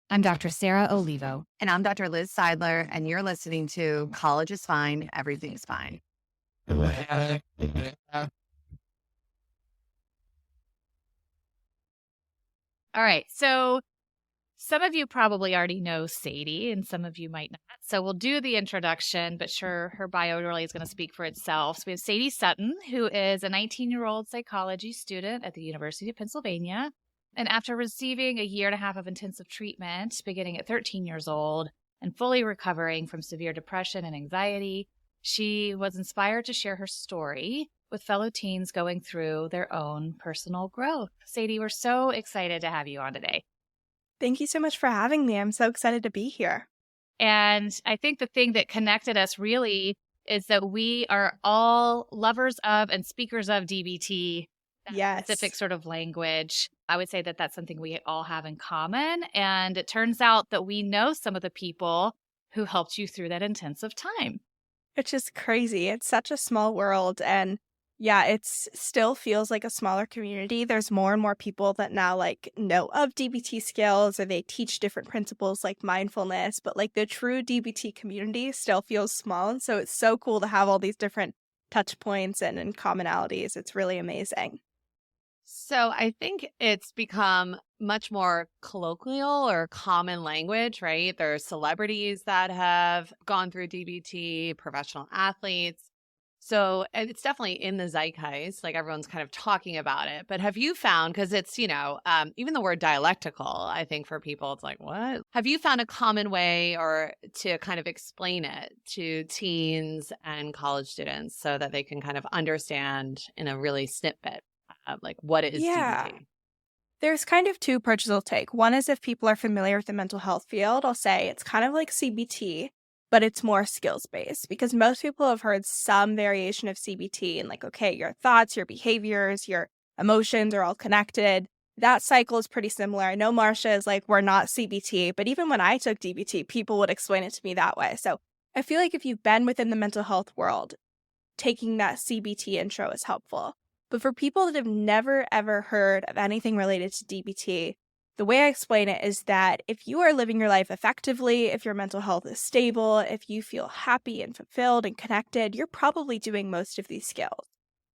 I'm Dr. Sarah Olivo. And I'm Dr. Liz Seidler, and you're listening to College is Fine, Everything's Fine. All right. So some of you probably already know Sadie, and some of you might not. So we'll do the introduction, but sure, her bio really is going to speak for itself. So we have Sadie Sutton, who is a 19-year-old psychology student at the University of Pennsylvania. And after receiving a year and a half of intensive treatment, beginning at 13 years old, and fully recovering from severe depression and anxiety, she was inspired to share her story with fellow teens going through their own personal growth. Sadie, we're so excited to have you on today. Thank you so much for having me. I'm so excited to be here. And I think the thing that connected us really is that we are all lovers of and speakers of DBT, that specific sort of language. I would say that that's something we all have in common. And it turns out that we know some of the people who helped you through that intensive time. Which is crazy. It's such a small world. And yeah, it still feels like a smaller community. There's more and more people that now know of DBT skills, or they teach different principles like mindfulness, but the true DBT community still feels small. And so it's so cool to have all these different touch points and commonalities. It's really amazing. So I think it's become much more colloquial or common language, right? There are celebrities that have gone through DBT, professional athletes. So it's definitely in the zeitgeist, like everyone's kind of talking about it. But have you found, because it's, even the word dialectical, I think for people, it's like, what? Have you found a common way or to kind of explain it to teens and college students so that they can kind of understand in a really snippet, what is DBT? There's kind of two approaches I'll take. One is if people are familiar with the mental health field, I'll say it's kind of like CBT, but it's more skills-based because most people have heard some variation of CBT and okay, your thoughts, your behaviors, your emotions are all connected. That cycle is pretty similar. I know Marcia is we're not CBT, but even when I took DBT, people would explain it to me that way. So I feel like if you've been within the mental health world, taking that CBT intro is helpful. But for people that have never, ever heard of anything related to DBT, the way I explain it is that if you are living your life effectively, if your mental health is stable, if you feel happy and fulfilled and connected, you're probably doing most of these skills.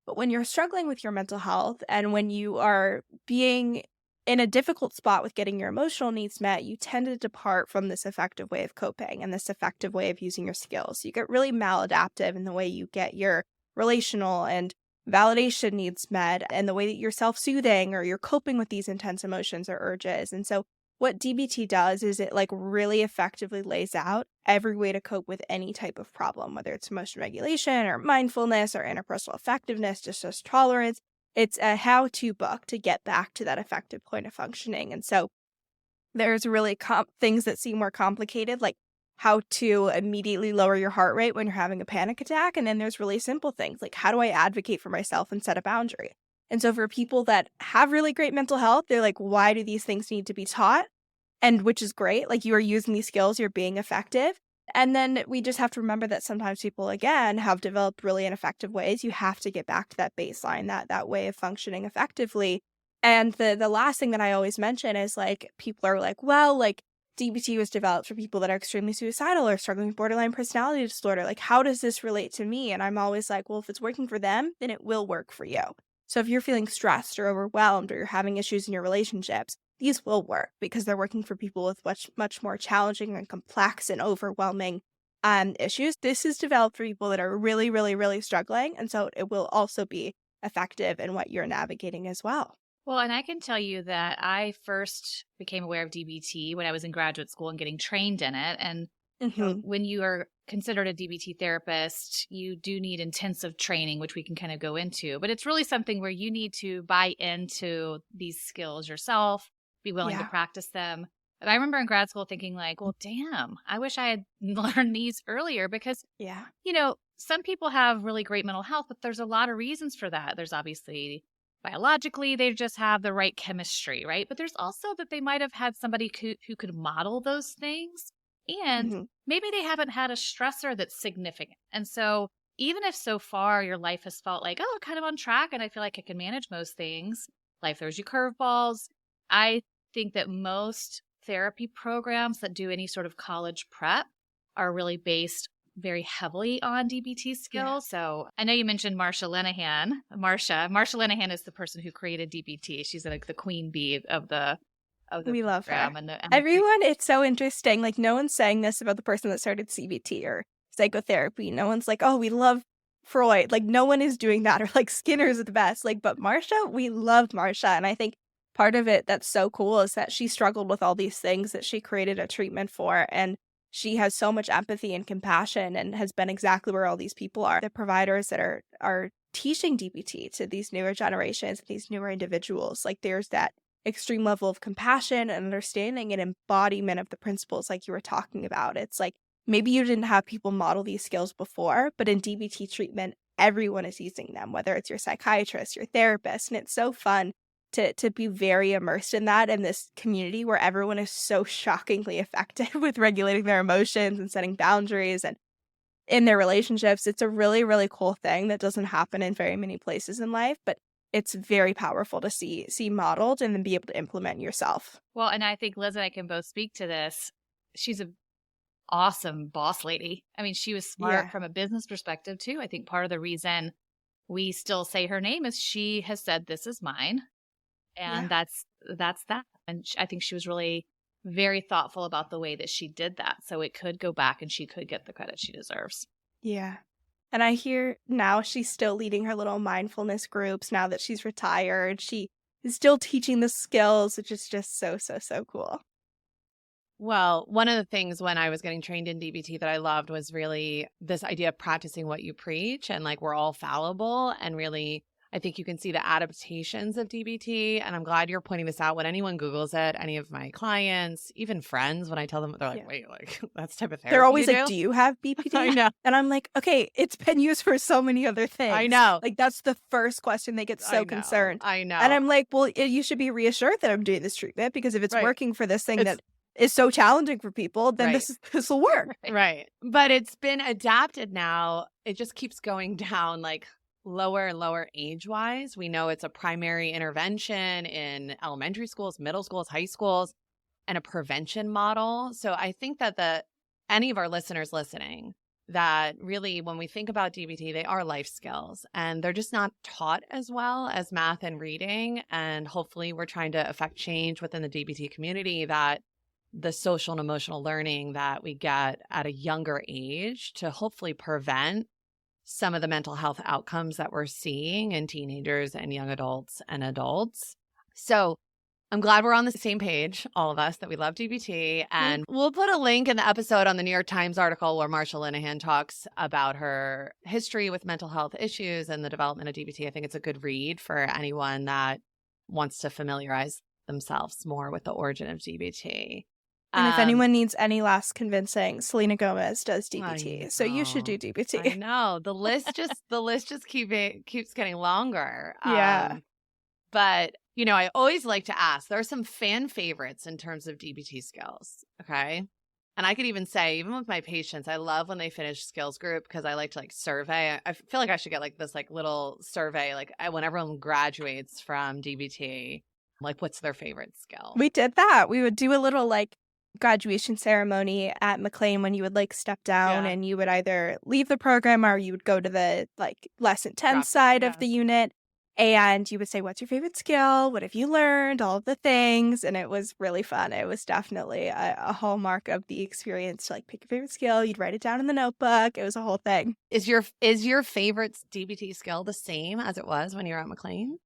But when you're struggling with your mental health and when you are being in a difficult spot with getting your emotional needs met, you tend to depart from this effective way of coping and this effective way of using your skills. You get really maladaptive in the way you get your relational and validation needs met and the way that you're self-soothing or you're coping with these intense emotions or urges. And so what DBT does is it really effectively lays out every way to cope with any type of problem, whether it's emotion regulation or mindfulness or interpersonal effectiveness, distress tolerance. It's a how-to book to get back to that effective point of functioning. And so there's really things that seem more complicated, like how to immediately lower your heart rate when you're having a panic attack. And then there's really simple things like how do I advocate for myself and set a boundary? And so for people that have really great mental health, they're like, why do these things need to be taught? And which is great. You are using these skills, you're being effective. And then we just have to remember that sometimes people, again, have developed really ineffective ways. You have to get back to that baseline, that way of functioning effectively. And the last thing that I always mention is people are DBT was developed for people that are extremely suicidal or struggling with borderline personality disorder. How does this relate to me? And I'm always well, if it's working for them, then it will work for you. So if you're feeling stressed or overwhelmed or you're having issues in your relationships, these will work because they're working for people with much more challenging and complex and overwhelming issues. This is developed for people that are really, really, really struggling. And so it will also be effective in what you're navigating as well. Well, and I can tell you that I first became aware of DBT when I was in graduate school and getting trained in it. And when you are considered a DBT therapist, you do need intensive training, which we can kind of go into. But it's really something where you need to buy into these skills yourself, be willing to practice them. But I remember in grad school thinking well, damn, I wish I had learned these earlier because, some people have really great mental health, but there's a lot of reasons for that. There's obviously biologically, they just have the right chemistry, right? But there's also that they might have had somebody who could model those things. And maybe they haven't had a stressor that's significant. And so even if so far your life has felt kind of on track and I feel like I can manage most things, life throws you curveballs. I think that most therapy programs that do any sort of college prep are really based very heavily on DBT skills. So I know you mentioned Marsha Linehan. Marsha Linehan is the person who created DBT. She's like the queen bee of the We love her. program. Everyone, it's so interesting. Like, no one's saying this about the person that started CBT or psychotherapy. No one's like, oh, we love Freud. Like, no one is doing that, or like Skinner's the best. Like, but Marsha, we loved Marsha. And I think part of it that's so cool is that she struggled with all these things that she created a treatment for. And she has so much empathy and compassion and has been exactly where all these people are. The providers that are teaching DBT to these newer generations, these newer individuals, like there's that extreme level of compassion and understanding and embodiment of the principles like you were talking about. It's like maybe you didn't have people model these skills before, but in DBT treatment, everyone is using them, whether it's your psychiatrist, your therapist. And it's so fun to be very immersed in that in this community where everyone is so shockingly effective with regulating their emotions and setting boundaries and in their relationships. It's a really, really cool thing that doesn't happen in very many places in life, but it's very powerful to see modeled and then be able to implement yourself. Well, and I think Liz and I can both speak to this. She's an awesome boss lady. I mean, she was smart from a business perspective too. I think part of the reason we still say her name is she has said, "This is mine." And that's that. And I think she was really very thoughtful about the way that she did that. So it could go back and she could get the credit she deserves. Yeah. And I hear now she's still leading her little mindfulness groups now that she's retired. She is still teaching the skills, which is just so, so, so cool. Well, one of the things when I was getting trained in DBT that I loved was really this idea of practicing what you preach, and like we're all fallible, and really I think you can see the adaptations of DBT, and I'm glad you're pointing this out. When anyone Googles it, any of my clients, even friends, when I tell them, they're like, wait, like that's type of therapy. They're always like, do you have BPD? I know. And I'm like, okay, it's been used for so many other things. I know. Like, that's the first question. They get so concerned. I know. And I'm like, well, you should be reassured that I'm doing this treatment, because if it's working for this thing that is so challenging for people, then this will work. Right. But it's been adapted now. It just keeps going down like lower and lower age-wise. We know it's a primary intervention in elementary schools, middle schools, high schools, and a prevention model. So I think that any of our listeners listening, that really when we think about DBT, they are life skills and they're just not taught as well as math and reading. And hopefully we're trying to affect change within the DBT community, that the social and emotional learning that we get at a younger age to hopefully prevent some of the mental health outcomes that we're seeing in teenagers and young adults and adults. So I'm glad we're on the same page, all of us, that we love DBT. And we'll put a link in the episode on the New York Times article where Marsha Linehan talks about her history with mental health issues and the development of DBT. I think it's a good read for anyone that wants to familiarize themselves more with the origin of DBT. And if anyone needs any last convincing, Selena Gomez does DBT, so you should do DBT. I know. The list just keeps getting longer. Yeah. But, you know, I always like to ask, there are some fan favorites in terms of DBT skills, okay? And I could even say, even with my patients, I love when they finish skills group because I like to like survey. I feel like I should get like this like little survey like when everyone graduates from DBT, like what's their favorite skill? We did that. We would do a little like graduation ceremony at McLean when you would like step down and you would either leave the program or you would go to the like less intense side of the unit, and you would say, what's your favorite skill? What have you learned? All of the things. And it was really fun. It was definitely a hallmark of the experience to like pick your favorite skill. You'd write it down in the notebook. It was a whole thing. Is your favorite DBT skill the same as it was when you were at McLean?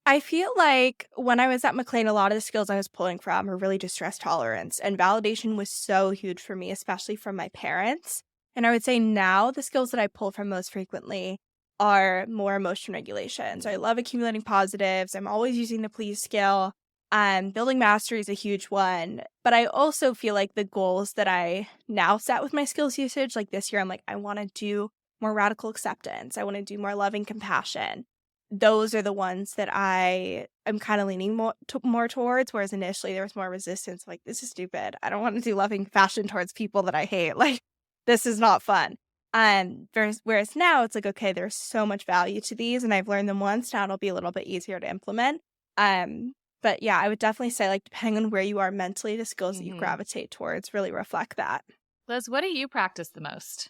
I feel like when I was at McLean, a lot of the skills I was pulling from were really just stress tolerance, and validation was so huge for me, especially from my parents. And I would say now the skills that I pull from most frequently are more emotion regulation. So I love accumulating positives. I'm always using the please skill. Building mastery is a huge one. But I also feel like the goals that I now set with my skills usage, like this year, I'm like, I want to do more radical acceptance. I want to do more loving compassion. Those are the ones that I am kind of leaning more towards, whereas initially there was more resistance. Like, this is stupid. I don't want to do loving compassion towards people that I hate. Like, this is not fun. Whereas now it's like, okay, there's so much value to these, and I've learned them once. Now it'll be a little bit easier to implement. But yeah, I would definitely say, like, depending on where you are mentally, the skills that you Hmm. gravitate towards really reflect that. Liz, what do you practice the most?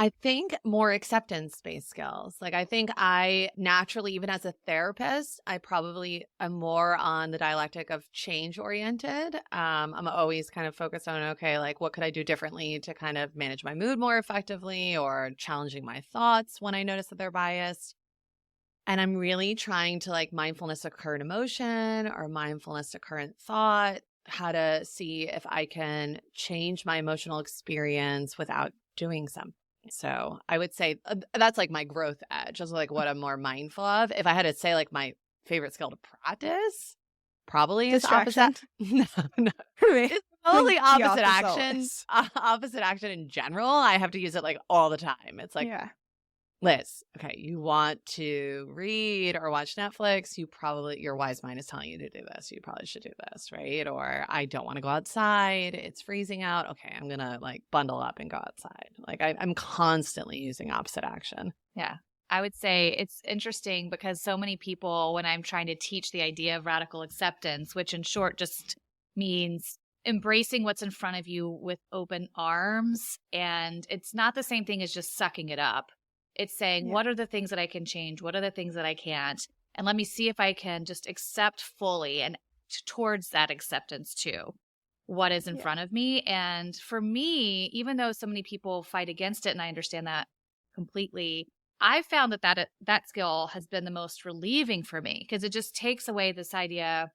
I think more acceptance-based skills. Like, I think I naturally, even as a therapist, I probably am more on the dialectic of change-oriented. I'm always kind of focused on, okay, like, what could I do differently to kind of manage my mood more effectively, or challenging my thoughts when I notice that they're biased. And I'm really trying to, like, mindfulness of current emotion or mindfulness of current thought, how to see if I can change my emotional experience without doing something. So I would say that's like my growth edge, just like what I'm more mindful of. If I had to say like my favorite skill to practice, probably is opposite. Distraction. No, no. Me. It's probably The opposite opposite action. always. Opposite action in general. I have to use it like all the time. It's like, Yeah. Liz, okay, you want to read or watch Netflix, your wise mind is telling you to do this. You probably should do this, right? Or I don't want to go outside. It's freezing out. Okay, I'm going to like bundle up and go outside. Like I'm constantly using opposite action. Yeah. I would say it's interesting because so many people, when I'm trying to teach the idea of radical acceptance, which in short just means embracing what's in front of you with open arms. And it's not the same thing as just sucking it up. It's saying, Yeah. what are the things that I can change? What are the things that I can't? And let me see if I can just accept fully and towards that acceptance too, what is in Yeah. front of me. And for me, even though so many people fight against it, and I understand that completely, I found that skill has been the most relieving for me because it just takes away this idea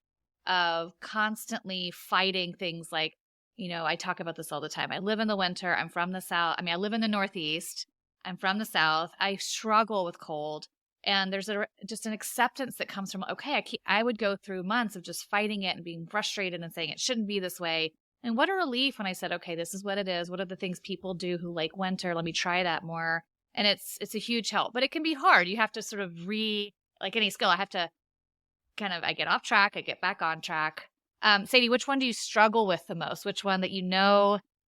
of constantly fighting things like, I talk about this all the time. I live in the winter. I'm from the South. I mean, I live in the Northeast. I'm from the South. I struggle with cold. And there's just an acceptance that comes from, okay, I would go through months of just fighting it and being frustrated and saying it shouldn't be this way. And what a relief when I said, okay, this is what it is. What are the things people do who like winter? Let me try that more. And it's a huge help, but it can be hard. You have to sort of like any skill, I have to I get off track, I get back on track. Sadie, which one do you struggle with the most? Which one that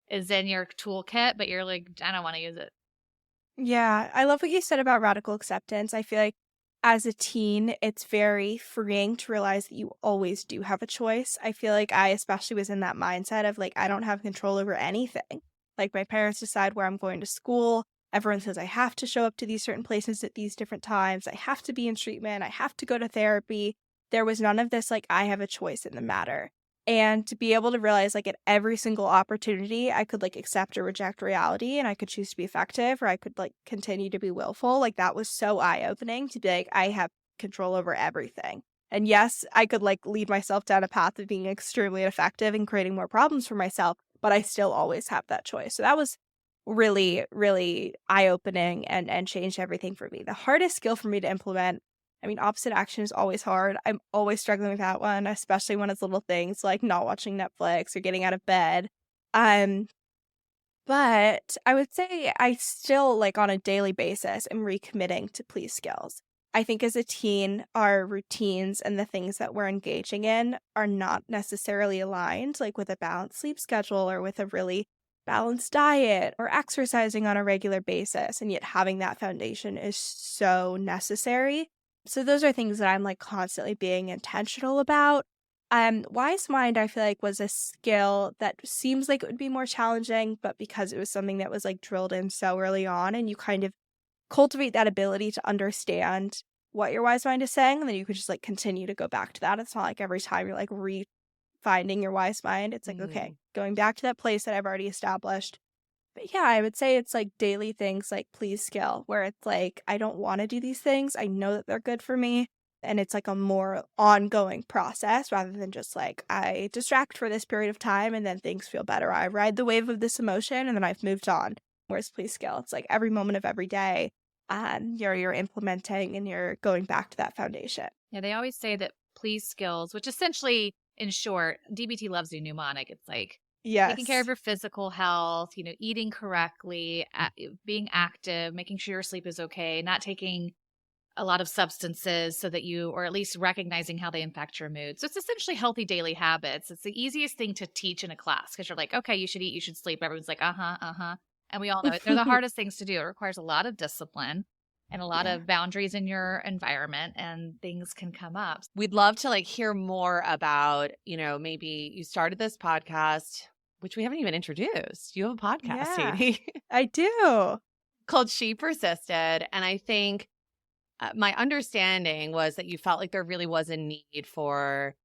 is in your toolkit, but you're like, I don't want to use it? Yeah, I love what you said about radical acceptance. I feel like as a teen, it's very freeing to realize that you always do have a choice. I feel like I especially was in that mindset of like, I don't have control over anything. Like, my parents decide where I'm going to school. Everyone says I have to show up to these certain places at these different times. I have to be in treatment. I have to go to therapy. There was none of this, like, I have a choice in the matter. And to be able to realize, like, at every single opportunity, I could, like, accept or reject reality, and I could choose to be effective, or I could, like, continue to be willful. Like, that was so eye-opening to be like, I have control over everything. And yes, I could, like, lead myself down a path of being extremely effective and creating more problems for myself, but I still always have that choice. So that was really, really eye-opening and changed everything for me. The hardest skill for me to implement, I mean, opposite action is always hard. I'm always struggling with that one, especially when it's little things like not watching Netflix or getting out of bed. Um, but I would say I still, like, on a daily basis, am recommitting to please skills. I think as a teen, our routines and the things that we're engaging in are not necessarily aligned, like with a balanced sleep schedule or with a really balanced diet or exercising on a regular basis. And yet having that foundation is so necessary. So those are things that I'm like constantly being intentional about. Wise mind, I feel like, was a skill that seems like it would be more challenging, but because it was something that was like drilled in so early on, and you kind of cultivate that ability to understand what your wise mind is saying, and then you could just like continue to go back to that. It's not like every time you're like refinding your wise mind. It's like, okay, going back to that place that I've already established. But yeah, I would say it's like daily things like please skill, where it's like, I don't want to do these things. I know that they're good for me. And it's like a more ongoing process rather than just like, I distract for this period of time and then things feel better. I ride the wave of this emotion and then I've moved on. Whereas please skill, it's like every moment of every day, you're implementing and you're going back to that foundation. Yeah, they always say that please skills, which essentially, in short, DBT loves you mnemonic. It's like taking care of Yes. your physical health, eating correctly, being active, making sure your sleep is okay, not taking a lot of substances so that or at least recognizing how they impact your mood. So it's essentially healthy daily habits. It's the easiest thing to teach in a class because you're like, okay, you should eat, you should sleep. Everyone's like, uh-huh, uh-huh. And we all know it. They're the hardest things to do. It requires a lot of discipline. and a lot of boundaries in your environment, and things can come up. We'd love to hear more about, maybe you started this podcast, which we haven't even introduced. You have a podcast, Sadie. I do. Called She Persisted. And I think my understanding was that you felt like there really was a need for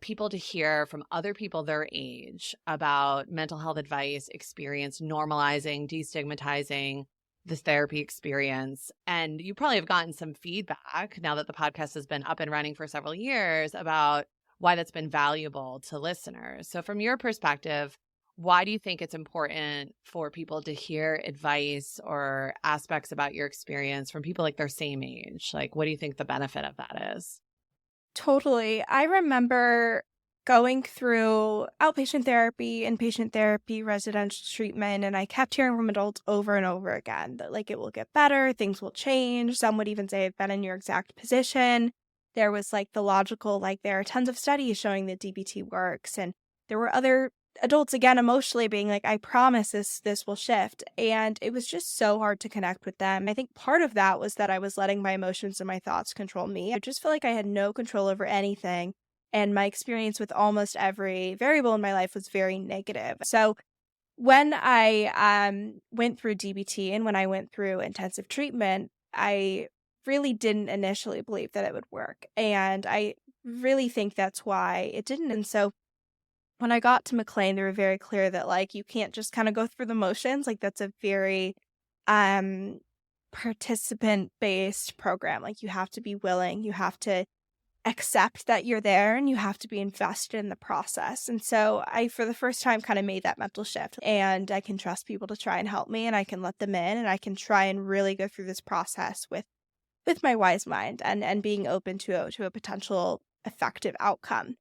people to hear from other people their age about mental health advice, experience, normalizing, destigmatizing the therapy experience. And you probably have gotten some feedback now that the podcast has been up and running for several years about why that's been valuable to listeners. So from your perspective, why do you think it's important for people to hear advice or aspects about your experience from people their same age? What do you think the benefit of that is? Totally. I remember going through outpatient therapy, inpatient therapy, residential treatment, and I kept hearing from adults over and over again that it will get better, things will change. Some would even say I've been in your exact position. There was the logical, there are tons of studies showing that DBT works. And there were other adults, again, emotionally being I promise this will shift. And it was just so hard to connect with them. I think part of that was that I was letting my emotions and my thoughts control me. I just feel like I had no control over anything. And my experience with almost every variable in my life was very negative. So when I went through DBT and when I went through intensive treatment, I really didn't initially believe that it would work. And I really think that's why it didn't. And so when I got to McLean, they were very clear that you can't just kind of go through the motions. That's a very participant-based program. You have to be willing, you have to accept that you're there, and you have to be invested in the process. And so I, for the first time, kind of made that mental shift. And I can trust people to try and help me, and I can let them in, and I can try and really go through this process with my wise mind and being open to a potential effective outcome.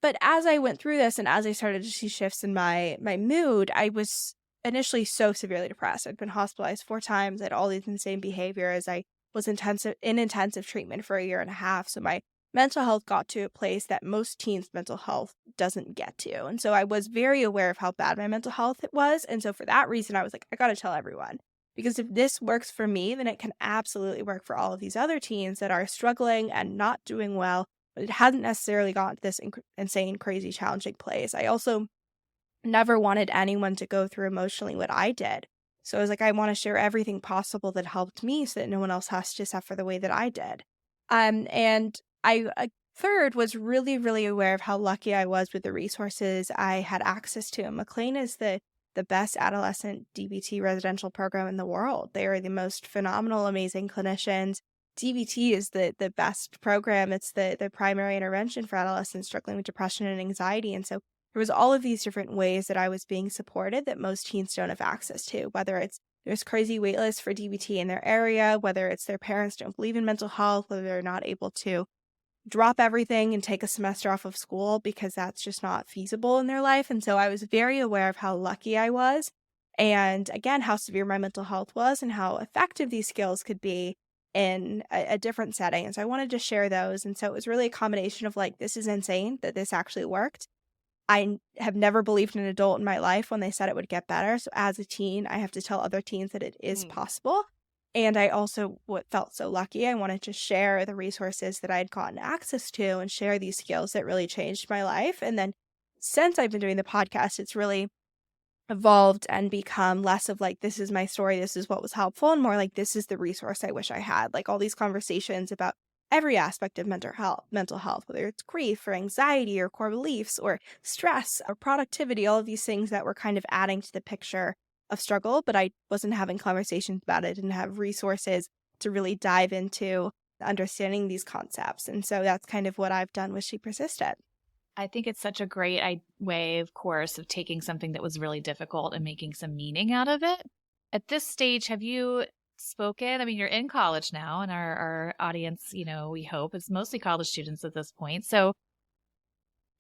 But as I went through this and as I started to see shifts in my mood, I was initially so severely depressed. I'd been hospitalized 4 times. I had all these insane behaviors. I was in intensive treatment for 1.5 years. So my mental health got to a place that most teens' mental health doesn't get to. And so I was very aware of how bad my mental health was. And so for that reason, I was I got to tell everyone. Because if this works for me, then it can absolutely work for all of these other teens that are struggling and not doing well. But it hasn't necessarily gotten to this insane, crazy, challenging place. I also never wanted anyone to go through emotionally what I did. So I was I want to share everything possible that helped me so that no one else has to suffer the way that I did. And I third was really, really aware of how lucky I was with the resources I had access to. And McLean is the best adolescent DBT residential program in the world. They are the most phenomenal, amazing clinicians. DBT is the best program. It's the primary intervention for adolescents struggling with depression and anxiety. And so there was all of these different ways that I was being supported that most teens don't have access to, whether it's there's crazy wait lists for DBT in their area, whether it's their parents don't believe in mental health, whether they're not able to drop everything and take a semester off of school because that's just not feasible in their life. And so I was very aware of how lucky I was and, again, how severe my mental health was and how effective these skills could be in a different setting. And so I wanted to share those. And so it was really a combination of this is insane that this actually worked. I have never believed in an adult in my life when they said it would get better. So as a teen, I have to tell other teens that it is possible. And I also felt so lucky. I wanted to share the resources that I had gotten access to and share these skills that really changed my life. And then since I've been doing the podcast, it's really evolved and become less of this is my story, this is what was helpful, and more this is the resource I wish I had. All these conversations about every aspect of mental health, whether it's grief or anxiety or core beliefs or stress or productivity, all of these things that were kind of adding to the picture of struggle, but I wasn't having conversations about it, didn't have resources to really dive into understanding these concepts. And so that's kind of what I've done with She Persisted. I think it's such a great way, of course, of taking something that was really difficult and making some meaning out of it. At this stage, have you spoken? I mean, you're in college now, and our audience, we hope, is mostly college students at this point. So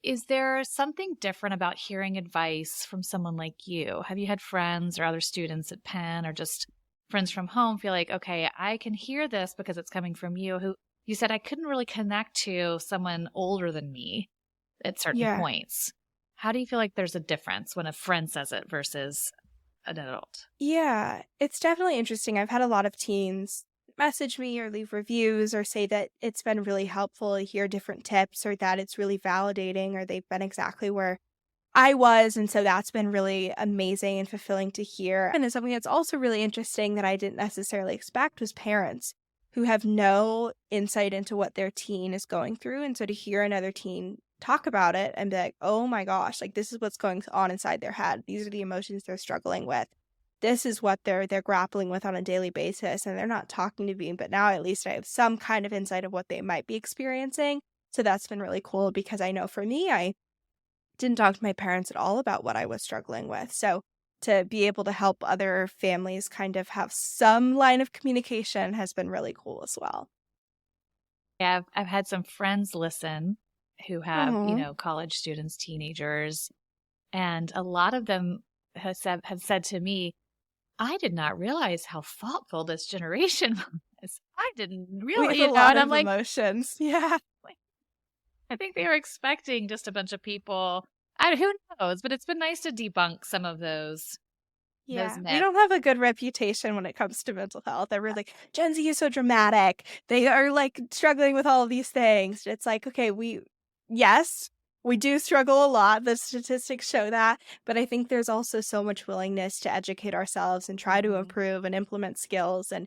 is there something different about hearing advice from someone like you? Have you had friends or other students at Penn or just friends from home feel okay, I can hear this because it's coming from you, who you said I couldn't really connect to someone older than me at certain points. How do you feel there's a difference when a friend says it versus an adult? Yeah, it's definitely interesting. I've had a lot of teens message me or leave reviews or say that it's been really helpful to hear different tips or that it's really validating or they've been exactly where I was. And so that's been really amazing and fulfilling to hear. And then something that's also really interesting that I didn't necessarily expect was parents who have no insight into what their teen is going through. And so to hear another teen talk about it and be like, oh my gosh, like this is what's going on inside their head. These are the emotions they're struggling with. This is what they're grappling with on a daily basis. And they're not talking to me, but now at least I have some kind of insight of what they might be experiencing. So that's been really cool because I know for me, I didn't talk to my parents at all about what I was struggling with. So to be able to help other families kind of have some line of communication has been really cool as well. Yeah, I've had some friends listen who have, Aw. college students, teenagers, and a lot of them have said to me, I did not realize how thoughtful this generation was. I didn't We really, have a lot and I'm of like, emotions. Yeah. I think they were expecting just a bunch of people. Who knows? But it's been nice to debunk some of those Yeah. We myths. don't have a good reputation when it comes to mental health. Everyone's like, Gen Z is so dramatic. They are like struggling with all of these things. It's like, okay, yes, we do struggle a lot. The statistics show that. But I think there's also so much willingness to educate ourselves and try to Mhm. improve and implement skills and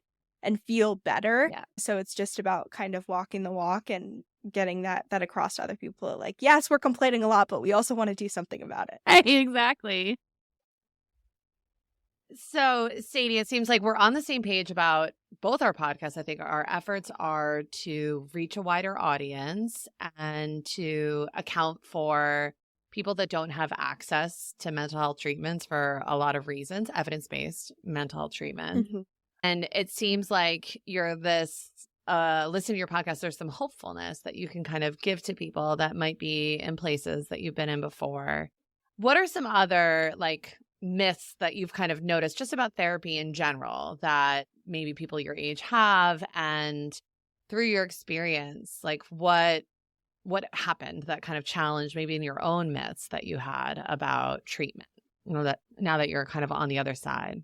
feel better. Yeah. So it's just about kind of walking the walk and getting that across to other people. Like, yes, we're complaining a lot, but we also want to do something about it. Exactly. So, Sadie, it seems like we're on the same page about both our podcasts. I think our efforts are to reach a wider audience and to account for people that don't have access to mental health treatments for a lot of reasons, evidence-based mental health treatment. Mhm. And it seems like you're listen to your podcast, there's some hopefulness that you can kind of give to people that might be in places that you've been in before. What are some other myths that you've kind of noticed just about therapy in general that maybe people your age have, and through your experience, what happened that kind of challenged maybe in your own myths that you had about treatment, that now that you're kind of on the other side?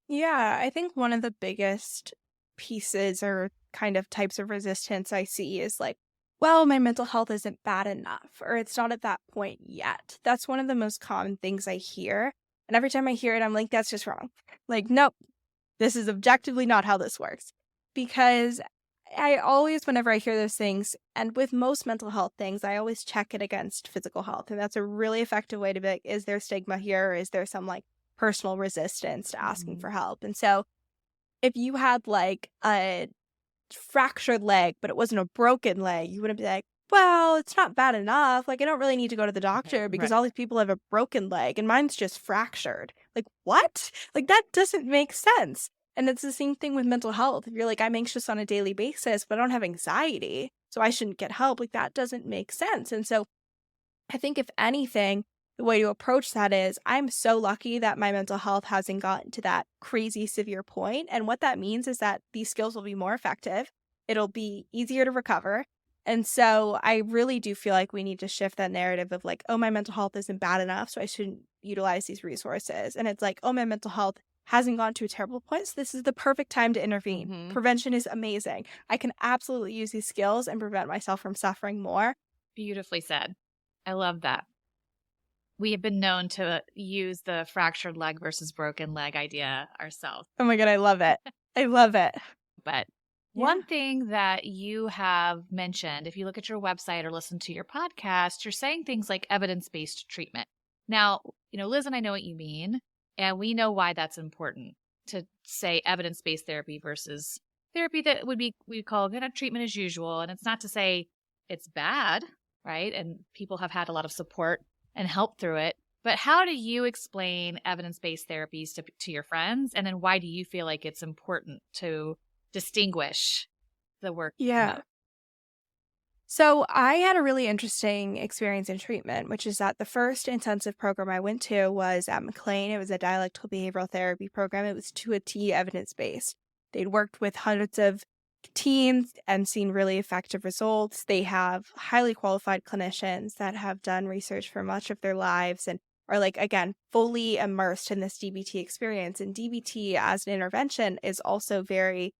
Yeah, I think one of the biggest pieces or kind of types of resistance I see is like, well, my mental health isn't bad enough, or it's not at that point yet. That's one of the most common things I hear. And every time I hear it, I'm like, that's just wrong. Like, nope, this is objectively not how this works. Because I always, whenever I hear those things, and with most mental health things, I always check it against physical health. And that's a really effective way to be like, is there stigma here? Or is there some personal resistance to asking Mhm. for help? And so if you had a fractured leg, but it wasn't a broken leg, you wouldn't be like, well, it's not bad enough. Like, I don't really need to go to the doctor because Right. all these people have a broken leg and mine's just fractured. Like, what? Like, that doesn't make sense. And it's the same thing with mental health. If you're like, I'm anxious on a daily basis, but I don't have anxiety, so I shouldn't get help. Like, that doesn't make sense. And so I think if anything, the way to approach that is I'm so lucky that my mental health hasn't gotten to that crazy severe point. And what that means is that these skills will be more effective. It'll be easier to recover. And so I really do feel like we need to shift that narrative of like, oh, my mental health isn't bad enough, so I shouldn't utilize these resources. And it's like, oh, my mental health hasn't gone to a terrible point, so this is the perfect time to intervene. Mhm. Prevention is amazing. I can absolutely use these skills and prevent myself from suffering more. Beautifully said. I love that. We have been known to use the fractured leg versus broken leg idea ourselves. Oh my God, I love it. I love it. But Yeah. one thing that you have mentioned, if you look at your website or listen to your podcast, you're saying things like evidence-based treatment. Now, Liz and I know what you mean, and we know why that's important to say evidence-based therapy versus therapy that we call kind of treatment as usual. And it's not to say it's bad, right? And people have had a lot of support and help through it. But how do you explain evidence-based therapies to your friends? And then why do you feel like it's important to distinguish the work? Yeah. So I had a really interesting experience in treatment, which is that the first intensive program I went to was at McLean. It was a dialectical behavioral therapy program. It was to a T evidence-based. They'd worked with hundreds of teens and seen really effective results. They have highly qualified clinicians that have done research for much of their lives and are again, fully immersed in this DBT experience. And DBT as an intervention is also very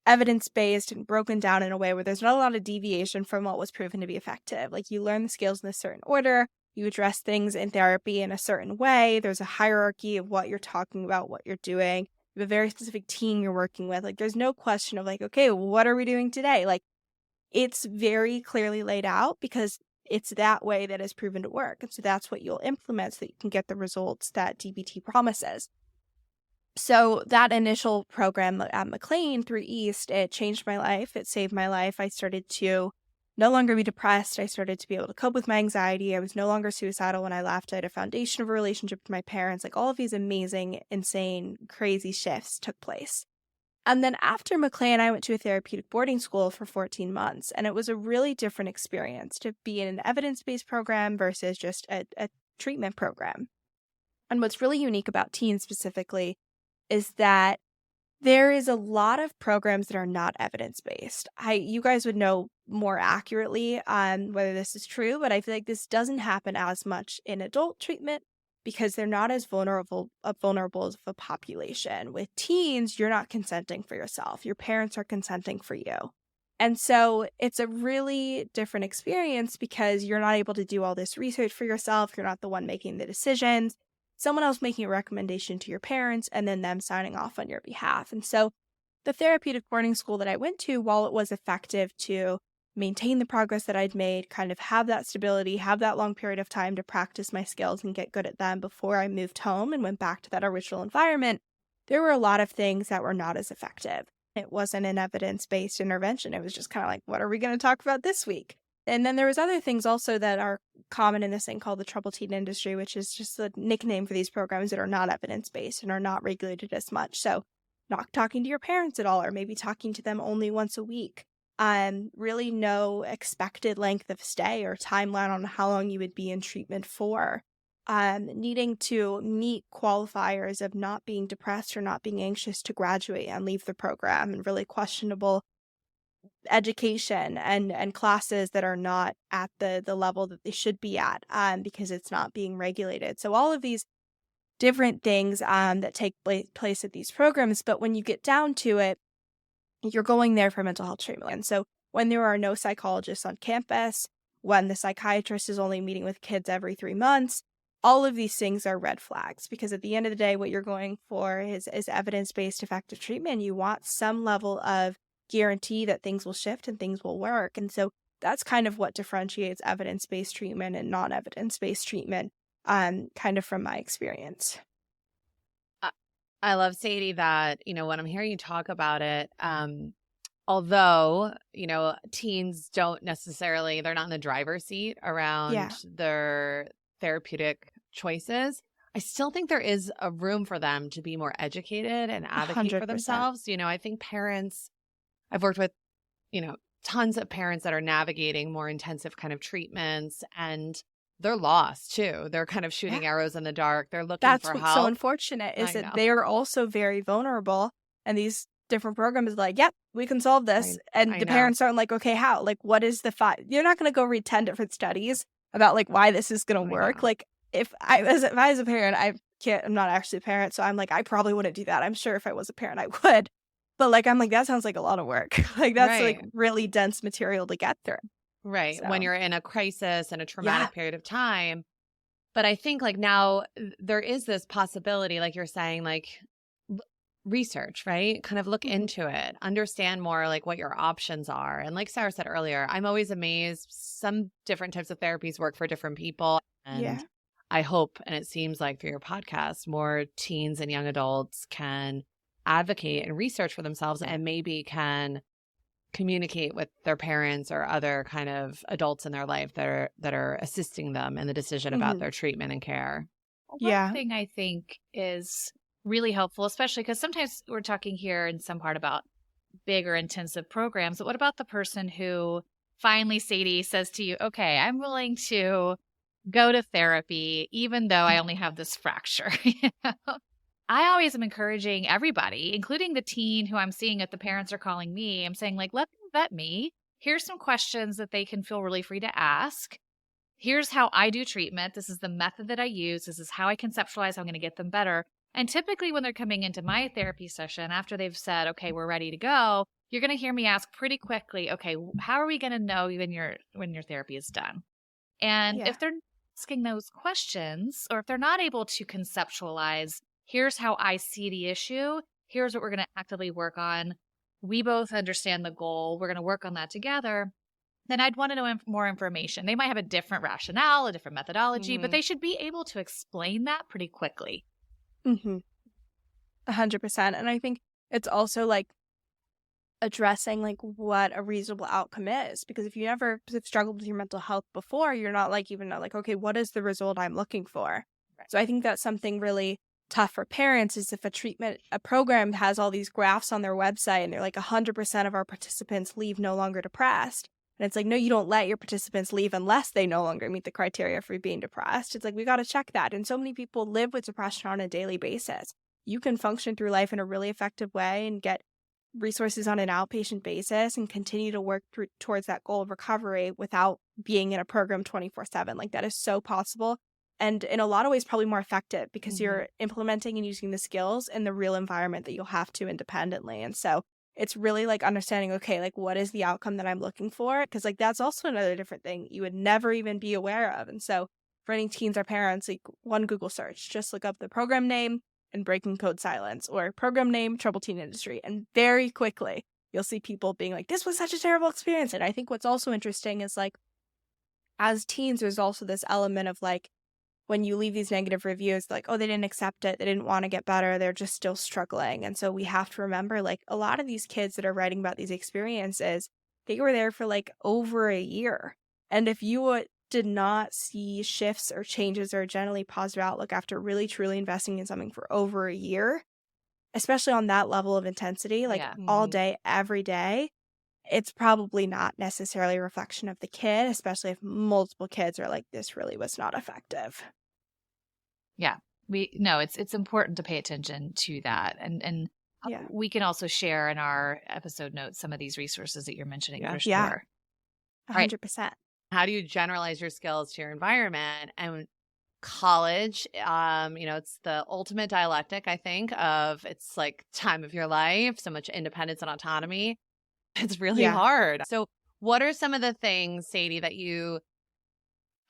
evidence-based and broken down in a way where there's not a lot of deviation from what was proven to be effective. Like, you learn the skills in a certain order, you address things in therapy in a certain way, there's a hierarchy of what you're talking about, what you're doing, you have a very specific team you're working with. Like, there's no question of like, okay, well, what are we doing today? Like, it's very clearly laid out because it's that way that is proven to work. And so that's what you'll implement so that you can get the results that DBT promises. So that initial program at McLean through East, it changed my life. It saved my life. I started to no longer be depressed. I started to be able to cope with my anxiety. I was no longer suicidal when I left. I had a foundation of a relationship with my parents. Like, all of these amazing, insane, crazy shifts took place. And then after McLean, I went to a therapeutic boarding school for 14 months. And it was a really different experience to be in an evidence-based program versus just a treatment program. And what's really unique about teens specifically is that there is a lot of programs that are not evidence-based. You guys would know more accurately on whether this is true, but I feel like this doesn't happen as much in adult treatment because they're not as vulnerable as a population. With teens, you're not consenting for yourself. Your parents are consenting for you. And so it's a really different experience because you're not able to do all this research for yourself. You're not the one making the decisions. Someone else making a recommendation to your parents and then them signing off on your behalf. And so the therapeutic boarding school that I went to, while it was effective to maintain the progress that I'd made, kind of have that stability, have that long period of time to practice my skills and get good at them before I moved home and went back to that original environment, there were a lot of things that were not as effective. It wasn't an evidence-based intervention. It was just kind of like, what are we going to talk about this week? And then there was other things also that are common in this thing called the troubled teen industry, which is just a nickname for these programs that are not evidence-based and are not regulated as much. So not talking to your parents at all, or maybe talking to them only once a week. Really no expected length of stay or timeline on how long you would be in treatment for. Needing to meet qualifiers of not being depressed or not being anxious to graduate and leave the program, and really questionable education and classes that are not at the level that they should be at because it's not being regulated. So all of these different things that take place at these programs, but when you get down to it, you're going there for mental health treatment. And so when there are no psychologists on campus, when the psychiatrist is only meeting with kids every 3 months, all of these things are red flags, because at the end of the day, what you're going for is evidence-based effective treatment. You want some level of guarantee that things will shift and things will work. And so that's kind of what differentiates evidence-based treatment and non-evidence-based treatment, kind of from my experience. I love, Sadie, that, when I'm hearing you talk about it, although, teens don't necessarily, they're not in the driver's seat around their therapeutic choices, I still think there is a room for them to be more educated and advocate 100%. for themselves. I think parents, I've worked with, tons of parents that are navigating more intensive kind of treatments, and they're lost too. They're kind of shooting arrows in the dark. They're looking That's for help. That's what's so unfortunate is that they are also very vulnerable, and these different programs like, yep, we can solve this. And the parents aren't like, okay, how? Like, what is the You're not going to go read 10 different studies about like why this is going to work. Like, if I was a parent, I'm not actually a parent, so I'm like, I probably wouldn't do that. I'm sure if I was a parent, I would. But like, I'm like, that sounds like a lot of work. Like, that's like really dense material to get through. Right. So. When you're in a crisis and a traumatic period of time. But I think like now there is this possibility, like you're saying, like research, right? Kind of look into it, understand more like what your options are. And like Sarah said earlier, I'm always amazed. Some different types of therapies work for different people. And I hope, and it seems like through your podcast, more teens and young adults can advocate and research for themselves and maybe can communicate with their parents or other kind of adults in their life that are assisting them in the decision about their treatment and care. One thing I think is really helpful, especially because sometimes we're talking here in some part about big or intensive programs, but what about the person who finally, Sadie, says to you, okay, I'm willing to go to therapy even though I only have this fracture? I always am encouraging everybody, including the teen who I'm seeing if the parents are calling me. I'm saying, like, let them vet me. Here's some questions that they can feel really free to ask. Here's how I do treatment. This is the method that I use. This is how I conceptualize how I'm going to get them better. And typically when they're coming into my therapy session, after they've said, okay, we're ready to go, you're going to hear me ask pretty quickly, okay, how are we going to know when your therapy is done? And Yeah. if they're asking those questions, or if they're not able to conceptualize, here's how I see the issue, here's what we're going to actively work on, we both understand the goal, we're going to work on that together, then I'd want to know more information. They might have a different rationale, a different methodology, but they should be able to explain that pretty quickly. 100%. And I think it's also like addressing like what a reasonable outcome is, because if you never have struggled with your mental health before, you're not like even know like, okay, what is the result I'm looking for? Right. So I think that's something really tough for parents, is if a program has all these graphs on their website and they're like 100% of our participants leave no longer depressed. And it's like, no, you don't let your participants leave unless they no longer meet the criteria for being depressed. It's like, we got to check that. And so many people live with depression on a daily basis. You can function through life in a really effective way and get resources on an outpatient basis and continue to work towards that goal of recovery without being in a program 24/7. Like, that is so possible. And in a lot of ways, probably more effective, because you're implementing and using the skills in the real environment that you'll have to independently. And so it's really like understanding, okay, like what is the outcome that I'm looking for? Because like that's also another different thing you would never even be aware of. And so for any teens or parents, like one Google search, just look up the program name and breaking code silence, or program name, troubled teen industry. And very quickly, you'll see people being like, this was such a terrible experience. And I think what's also interesting is like, as teens, there's also this element of like, when you leave these negative reviews, like, oh, they didn't accept it, they didn't want to get better, they're just still struggling. And so we have to remember, like, a lot of these kids that are writing about these experiences, they were there for like over a year. And if you did not see shifts or changes or a generally positive outlook after really truly investing in something for over a year, especially on that level of intensity, like all day, every day, it's probably not necessarily a reflection of the kid, especially if multiple kids are like, this really was not effective. Yeah. It's important to pay attention to that. And Yeah. we can also share in our episode notes some of these resources that you're mentioning for Yeah. sure. 100%. How do you generalize your skills to your environment? And college, it's the ultimate dialectic, I think, of it's like time of your life, so much independence and autonomy. It's really hard. So what are some of the things, Sadie, that you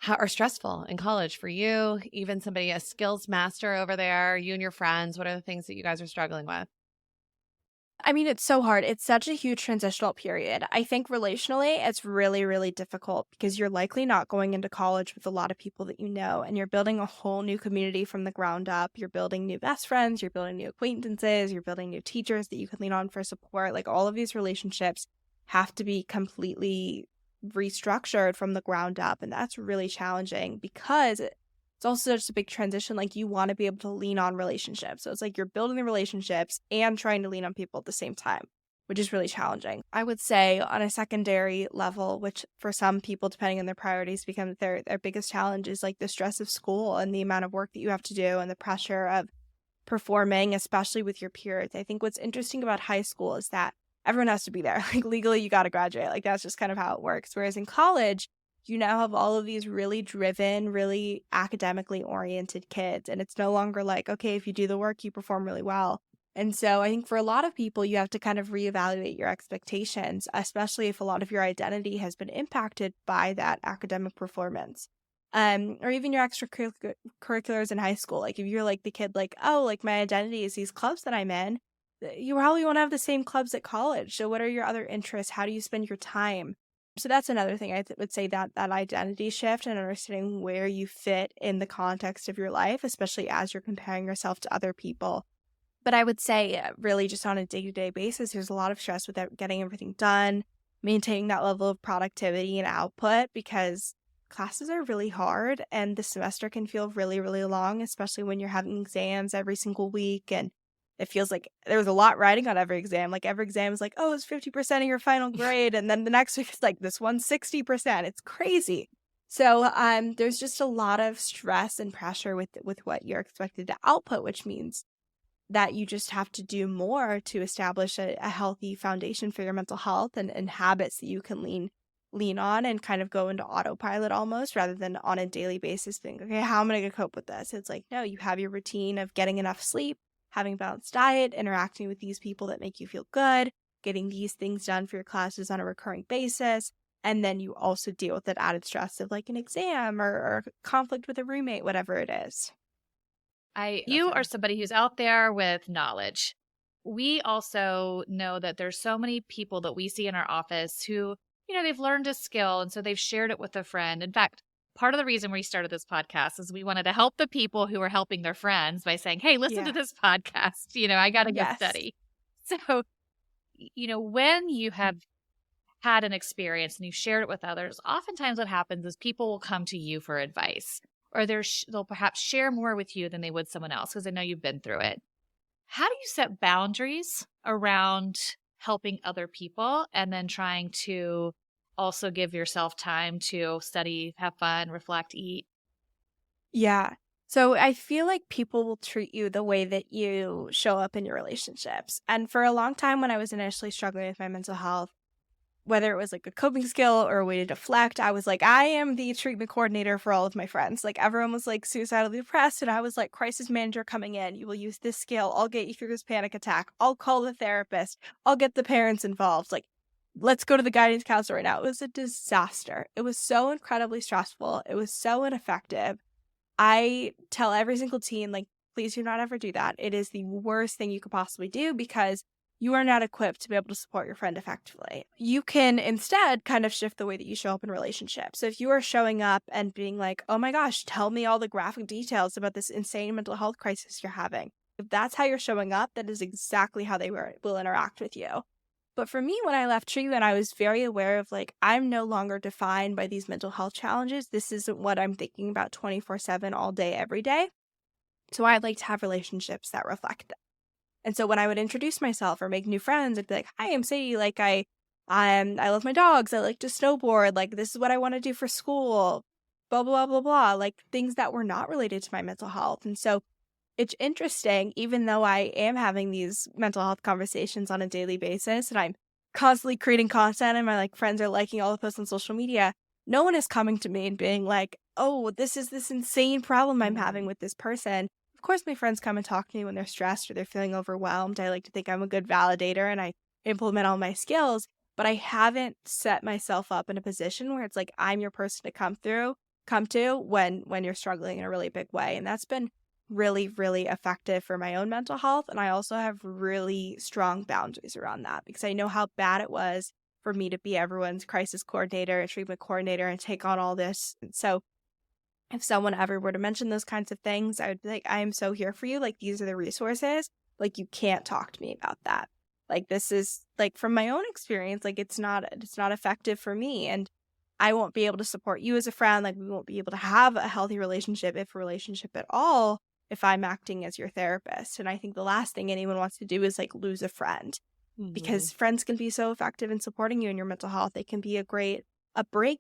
are stressful in college for you? Even somebody, a skills master over there, you and your friends, what are the things that you guys are struggling with? I mean, it's so hard. It's such a huge transitional period. I think relationally, it's really, really difficult because you're likely not going into college with a lot of people that you know, and you're building a whole new community from the ground up. You're building new best friends, you're building new acquaintances, you're building new teachers that you can lean on for support. Like, all of these relationships have to be completely restructured from the ground up. And that's really challenging because it's also just a big transition. Like, you want to be able to lean on relationships. So it's like you're building the relationships and trying to lean on people at the same time, which is really challenging. I would say on a secondary level, which for some people, depending on their priorities, become their biggest challenge, is like the stress of school and the amount of work that you have to do and the pressure of performing, especially with your peers. I think what's interesting about high school is that everyone has to be there. Like, legally, you got to graduate. Like, that's just kind of how it works. Whereas in college, you now have all of these really driven, really academically oriented kids. And it's no longer like, okay, if you do the work, you perform really well. And so I think for a lot of people, you have to kind of reevaluate your expectations, especially if a lot of your identity has been impacted by that academic performance. Or even your extracurriculars in high school. Like, if you're like the kid, like, oh, like my identity is these clubs that I'm in, you probably won't have the same clubs at college. So what are your other interests? How do you spend your time? So that's another thing I would say, that identity shift and understanding where you fit in the context of your life, especially as you're comparing yourself to other people. But I would say really just on a day-to-day basis, there's a lot of stress with getting everything done, maintaining that level of productivity and output, because classes are really hard and the semester can feel really, really long, especially when you're having exams every single week. And it feels like there's a lot riding on every exam. Like, every exam is like, oh, it's 50% of your final grade. And then the next week is like, this one's 60%. It's crazy. So there's just a lot of stress and pressure with what you're expected to output, which means that you just have to do more to establish a healthy foundation for your mental health and habits that you can lean on and kind of go into autopilot almost, rather than on a daily basis think, okay, how am I going to cope with this? It's like, no, you have your routine of getting enough sleep, having a balanced diet, interacting with these people that make you feel good, getting these things done for your classes on a recurring basis. And then you also deal with that added stress of like an exam or conflict with a roommate, whatever it is. You are somebody who's out there with knowledge. We also know that there's so many people that we see in our office who, they've learned a skill and so they've shared it with a friend. In fact, part of the reason we started this podcast is we wanted to help the people who are helping their friends by saying, hey, listen to this podcast. I got a good study. So, when you have had an experience and you've shared it with others, oftentimes what happens is people will come to you for advice, or they'll perhaps share more with you than they would someone else because they know you've been through it. How do you set boundaries around helping other people and then trying to also give yourself time to study, have fun, reflect, eat? Yeah. So I feel like people will treat you the way that you show up in your relationships. And for a long time when I was initially struggling with my mental health, whether it was like a coping skill or a way to deflect, I was like, I am the treatment coordinator for all of my friends. Like everyone was like suicidally depressed. And I was like, crisis manager coming in. You will use this skill. I'll get you through this panic attack. I'll call the therapist. I'll get the parents involved. Like, let's go to the guidance counselor right now. It was a disaster. It was so incredibly stressful. It was so ineffective. I tell every single teen, like, please do not ever do that. It is the worst thing you could possibly do because you are not equipped to be able to support your friend effectively. You can instead kind of shift the way that you show up in relationships. So if you are showing up and being like, oh my gosh, tell me all the graphic details about this insane mental health crisis you're having. If that's how you're showing up, that is exactly how they will interact with you. But for me, when I left treatment, I was very aware of like, I'm no longer defined by these mental health challenges. This isn't what I'm thinking about 24/7 all day, every day. So I'd like to have relationships that reflect that. And so when I would introduce myself or make new friends, I'd be like, hi, I'm Sadie. Like I love my dogs. I like to snowboard. Like this is what I want to do for school, blah, blah, blah, blah. Like things that were not related to my mental health. And so it's interesting, even though I am having these mental health conversations on a daily basis and I'm constantly creating content and my like friends are liking all the posts on social media, no one is coming to me and being like, oh, this is this insane problem I'm having with this person. Of course, my friends come and talk to me when they're stressed or they're feeling overwhelmed. I like to think I'm a good validator and I implement all my skills, but I haven't set myself up in a position where it's like, I'm your person to come to when you're struggling in a really big way. And that's been really, really effective for my own mental health. And I also have really strong boundaries around that because I know how bad it was for me to be everyone's crisis coordinator and treatment coordinator and take on all this. And so if someone ever were to mention those kinds of things, I would be like, I am so here for you. Like, these are the resources. Like, you can't talk to me about that. Like, this is like from my own experience, like it's not effective for me. And I won't be able to support you as a friend. Like, we won't be able to have a healthy relationship, if a relationship at all, if I'm acting as your therapist. And I think the last thing anyone wants to do is like lose a friend because friends can be so effective in supporting you in your mental health. They can be a break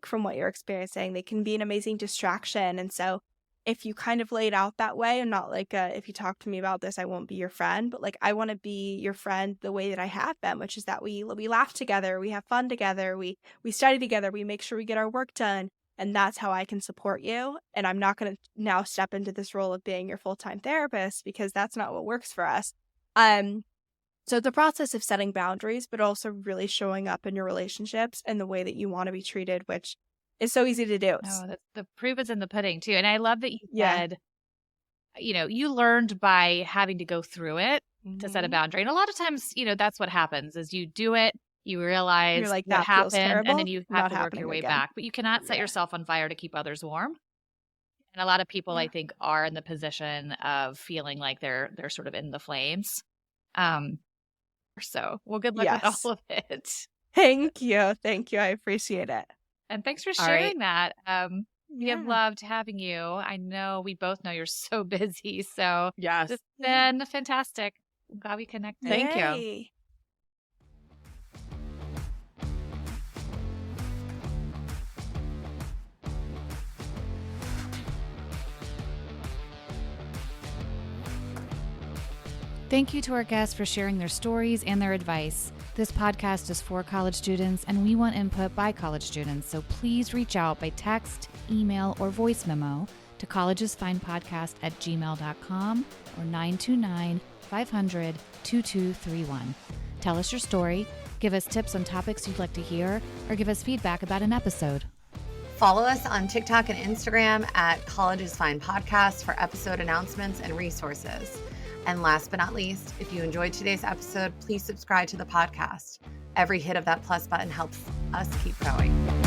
from what you're experiencing. They can be an amazing distraction. And so if you kind of lay it out that way and not like, if you talk to me about this, I won't be your friend, but like, I want to be your friend the way that I have been, which is that we laugh together, we have fun together, we study together, we make sure we get our work done. And that's how I can support you. And I'm not going to now step into this role of being your full-time therapist because that's not what works for us. So the process of setting boundaries, but also really showing up in your relationships and the way that you want to be treated, which is so easy to do. Oh, the proof is in the pudding too. And I love that you said, you learned by having to go through it to set a boundary. And a lot of times, that's what happens is you do it. You realize You're like, what that feels happened, terrible, and then you have not to work your way happening again. back. But you cannot set yourself on fire to keep others warm. And a lot of people, I think, are in the position of feeling like they're sort of in the flames. So, well, good luck with all of it. Thank you. I appreciate it. And thanks for sharing that. We have loved having you. I know we both know you're so busy. So, yes, it's been fantastic. I'm glad we connected. Thank you. Thank you to our guests for sharing their stories and their advice. This podcast is for college students, and we want input by college students, so please reach out by text, email, or voice memo to collegesfinepodcast@gmail.com or 929-500-2231. Tell us your story, Give us tips on topics you'd like to hear, or give us feedback about an episode. Follow us on TikTok and Instagram at College is Fine Podcast for episode announcements and resources. And last but not least, if you enjoyed today's episode, please subscribe to the podcast. Every hit of that plus button helps us keep going.